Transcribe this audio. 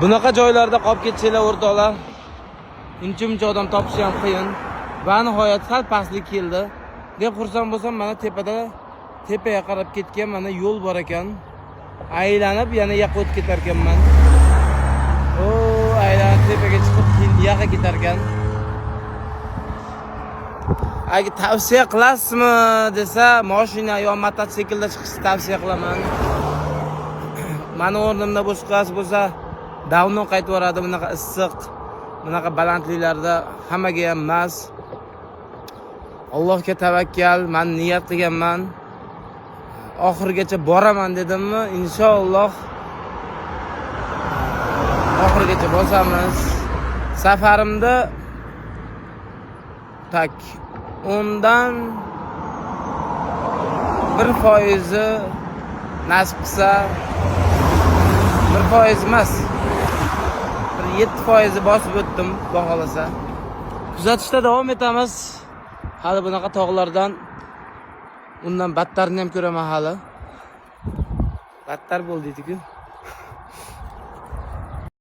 Bunaqa joylarda qolib ketsanglar o'rtoqlar, uncha odam topish ham qiyin. Va nihoyat sal pastlik keldi. Deb xursand bo'lsam, mana tepaga qarab ketgan mana yo'l bor ekan. Aylanib yana yoqqa o'tib ketar ekanman. Aylanib tepaga chiqib, yoqqa ketar ekan. Agar tavsiya qilasizmi desa, mashina yo mototsiklda chiqishni tavsiya qilaman. Meni o'rnimda boshqasi bo'lsa, davno qaytib boradi. Bunaqa issiq, bunaqa balandliklarda hammaga ham emas. Allohga tavakkal, men niyat qilganman. Oxirgacha boraman dedimmi, inshaalloh oxirgacha bosamiz. Safarimda tak undan 1% nasib qilsa, 1% emas, 7% bosib o'tdim, xohlasa. Kuzatishda davom etamiz. Hali bunaqa tog'lardan undan battarni ham ko'raman hali. Battar bo'ldi-ku.